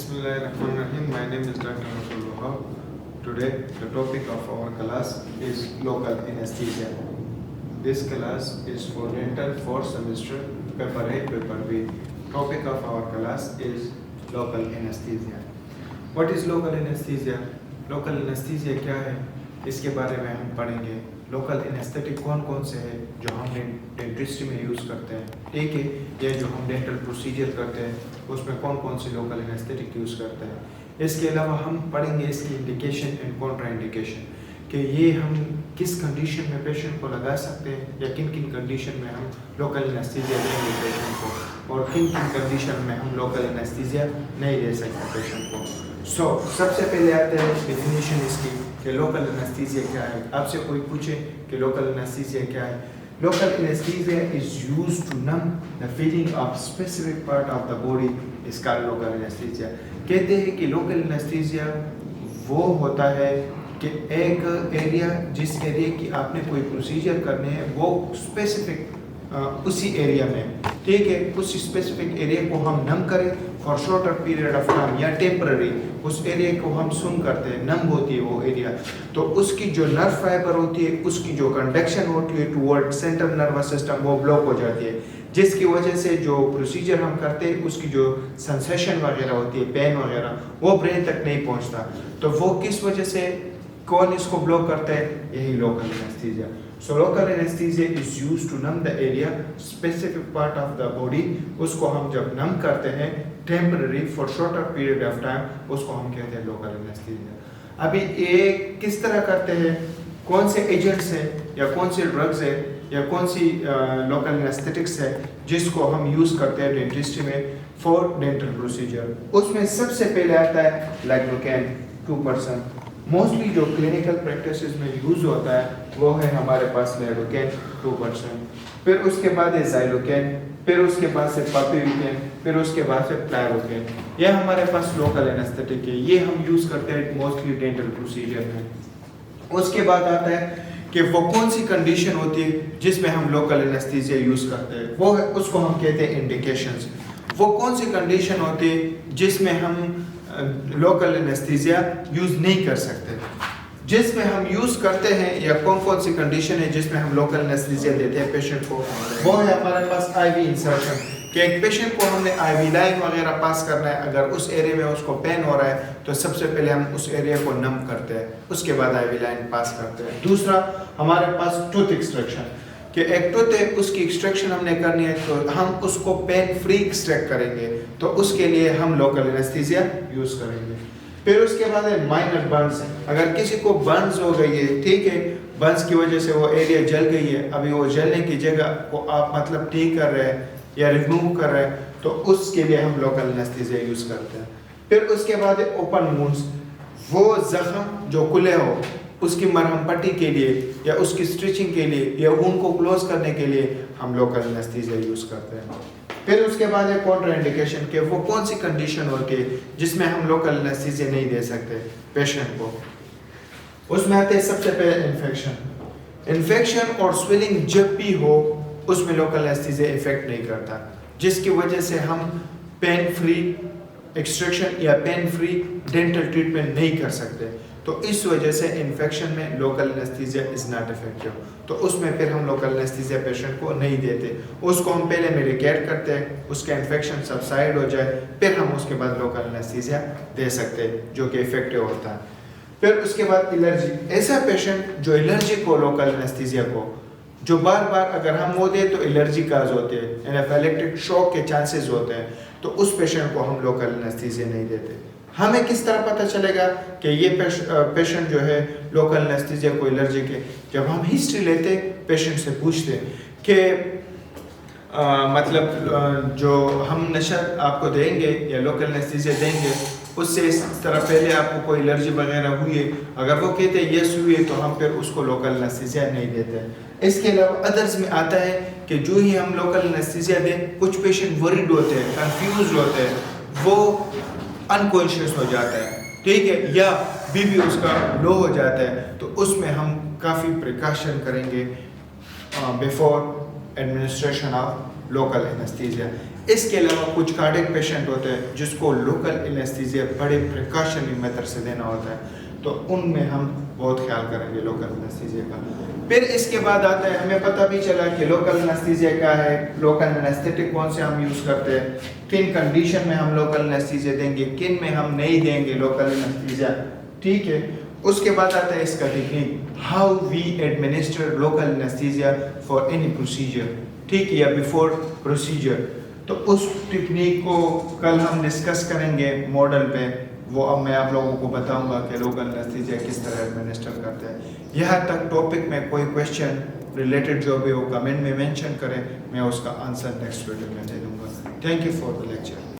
Bismillahirrahmanirrahim. My name is Dr. Abdul Wahab. Today, the topic of our class is local anesthesia. This class is for dental 4th semester, paper A, paper B. Topic of our class is local anesthesia. What is local anesthesia? Local anesthesia क्या है? इसके बारे में हम पढ़ेंगे. Local anaesthetic कौन कौन से हैं जो हम डेंटिस्ट्री में यूज़ करते हैं, ठीक है, या जो हम डेंटल प्रोसीजर करते हैं उसमें कौन कौन से लोकल एनेस्थेटिक यूज़ करते हैं. इसके अलावा हम पढ़ेंगे इसकी इंडिकेशन एंड कॉन्ट्रा इंडिकेशन कि ये हम किस कंडीशन में पेशेंट को लगा सकते हैं या किन किन कंडीशन में हम लोकल एनेस्थीसिया देंगे पेशेंट को और किन किन कंडीशन में हम लोकल एनेस्थीसिया नहीं दे सकते पेशेंट को. सबसे पहले आते हैं डेफिनेशन इसकी कि लोकल एनेस्थीसिया क्या है. आपसे कोई पूछे कि लोकल एनेस्थीसिया क्या है. Local anaesthesia is used to numb the feeling of specific part of the body is called local anaesthesia. कहते हैं कि लोकल एनेस्थीसिया वो होता है कि एक एरिया, जिस एरिया की आपने कोई प्रोसीजर करने हैं वो स्पेसिफिक उसी एरिया में, ठीक है, उस स्पेसिफिक एरिया को हम नम करें for shorter period of time या टेम्पररी उस एरिया को हम सुन करते हैं, नम होती है वो एरिया, तो उसकी जो नर्व फाइबर होती है उसकी जो कंडक्शन होती है टुवर्ड सेंट्रल नर्वस सिस्टम वो ब्लॉक हो जाती है, जिसकी वजह से जो प्रोसीजर हम करते हैं उसकी जो सेंसेशन वगैरह होती है, पेन वगैरह, वो ब्रेन तक नहीं पहुंचता. तो वो किस वजह से, कौन इसको ब्लॉक करता है? यही local anaesthesia. So local anesthesia is used to numb the area, specific part of the body. उसको हम जब नम करते हैं temporary for shorter period of time, उसको हम कहते हैं local anesthesia. अभी ये किस तरह करते हैं, कौन से एजेंट्स हैं या कौन से ड्रग्स है या कौन सी लोकल एनेस्थेटिक्स है जिसको हम यूज़ करते हैं डेंटिस्ट्री में फॉर डेंटल प्रोसीजर. उसमें सबसे पहले आता है लाइडोकैन 2%. मोस्टली जो क्लिनिकल प्रैक्टिस में यूज़ होता है वो है हमारे पास लाइडोकैन 2%. फिर उसके बाद है ज़ाइलोकैन, फिर उसके बाद से पापियोकैन, फिर उसके बाद से प्लाइरोकैन. ये हमारे पास लोकल एनेस्थेटिक है, ये हम यूज़ करते हैं मोस्टली डेंटल प्रोसीजर में. उसके बाद आता है कि वो कौन सी कंडीशन होती है जिसमें हम लोकल एनेस्थीसिया यूज़ करते हैं, वो है, उसको हम कहते हैं इंडिकेशंस. वो कौन सी कंडीशन होती है जिसमें हम लोकल एनेस्थीसिया यूज़ नहीं कर सकते, जिसमें हम यूज़ करते हैं, या कौन कौन सी कंडीशन है जिसमें हम लोकल एनेस्थीसिया देते हैं पेशेंट को. वो है हमारे पास आईवी इंसर्शन, कि एक पेशेंट को हमने आईवी लाइन वगैरह पास करना है, अगर उस एरिया में उसको पेन हो रहा है तो सबसे पहले हम उस एरिया को नम करते हैं, उसके बाद आईवी लाइन पास करते हैं. दूसरा हमारे पास टूथ एक्सट्रैक्शन, कि एक टूथ है उसकी एक्सट्रैक्शन हमने करनी है तो हम उसको पेन फ्री एक्सट्रैक्ट करेंगे, तो उसके लिए हम लोकल एनेस्थीसिया यूज़ करेंगे. फिर उसके बाद है माइनर बर्न्स. अगर किसी को बर्न्स हो गई है, ठीक है, बर्न्स की वजह से वो एरिया जल गई है, अभी वो जलने की जगह को आप मतलब ठीक कर रहे हैं या रिमूव कर रहे हैं, तो उसके लिए हम लोकल एनेस्थीसिया यूज़ करते हैं. फिर उसके बाद है ओपन वुंड्स, वो जख्म जो खुले हो उसकी मरहम पट्टी के लिए या उसकी स्टिचिंग के लिए या वुंड को क्लोज करने के लिए हम लोकल एनेस्थीसिया यूज़ करते हैं. फिर उसके बाद है कॉन्ट्रा इंडिकेशन, के वो कौन सी कंडीशन होती है जिसमें हम लोकल एनेस्थीसिया नहीं दे सकते पेशेंट को. उसमें आते हैं सबसे पहले इन्फेक्शन और स्वेलिंग जब भी हो उसमें लोकल एनेस्थीसिया इफेक्ट नहीं करता, जिसकी वजह से हम पेन फ्री एक्सट्रैक्शन या पेन फ्री डेंटल ट्रीटमेंट नहीं कर सकते. तो इस वजह से इन्फेक्शन में local anaesthesia is not effective, तो उसमें फिर हम लोकल एनेस्थीसिया पेशेंट को नहीं देते. उसको हम पहले मेडिकेट करते हैं, उसका इन्फेक्शन सबसाइड हो जाए, फिर हम उसके बाद लोकल एनेस्थीसिया दे सकते हैं जो कि इफेक्टिव होता है. फिर उसके बाद एलर्जी, ऐसा पेशेंट जो एलर्जिक हो लोकल एनेस्थीसिया को, जो बार बार अगर हम वो दें तो एलर्जी काज होते हैं, एनाफिलैक्टिक शॉक के चांसेस होते हैं, तो उस पेशेंट को हम लोकल एनेस्थीसिया नहीं देते. हमें किस तरह पता चलेगा कि ये पेशेंट जो है लोकल एनेस्थीसिया को एलर्जिक है? जब हम हिस्ट्री लेते, पेशेंट से पूछते कि मतलब जो हम नशा आपको देंगे या लोकल एनेस्थीसिया देंगे उससे इस तरह पहले आपको कोई एलर्जी वगैरह हुई है, अगर वो कहते हैं यस हुई है तो हम फिर उसको लोकल एनेस्थीसिया नहीं देते. इसके अलावा अदर्स में आता है कि जो ही हम लोकल एनेस्थीसिया दें कुछ पेशेंट वरीड होते हैं, कंफ्यूज होते हैं, वो अनकॉन्शियस हो जाता है, ठीक है, या बीपी उसका लो हो जाता है, तो उसमें हम काफ़ी प्रिकॉशन करेंगे before administration of local anaesthesia. इसके अलावा कुछ कार्डियक पेशेंट होते हैं जिसको लोकल एनेस्थीसिया बड़े प्रिकॉशनरी मेथड से देना होता है, तो उनमें हम बहुत ख्याल करेंगे लोकल एनेस्थीसिया का। फिर इसके बाद आता है, हमें पता भी चला कि लोकल एनेस्थीसिया क्या है, लोकल एनेस्थेटिक कौन से हम यूज़ करते हैं, किन कंडीशन में हम लोकल एनेस्थीसिया देंगे, किन में हम नहीं देंगे लोकल एनेस्थीसिया, ठीक है। उसके बाद आता है इसका technique, how we administer local anaesthesia for any procedure, ठीक है, या बिफोर प्रोसीजर। तो उस टेक्निक को कल हम डिस्कस करेंगे मॉडल पे, वो अब मैं आप लोगों को बताऊंगा कि लोकल एनेस्थीसिया किस तरह एडमिनिस्टर करते हैं। यहाँ तक टॉपिक में कोई क्वेश्चन रिलेटेड जो भी वो कमेंट में मेंशन करें, मैं उसका आंसर नेक्स्ट वीडियो में दे दूंगा। Thank you for the lecture.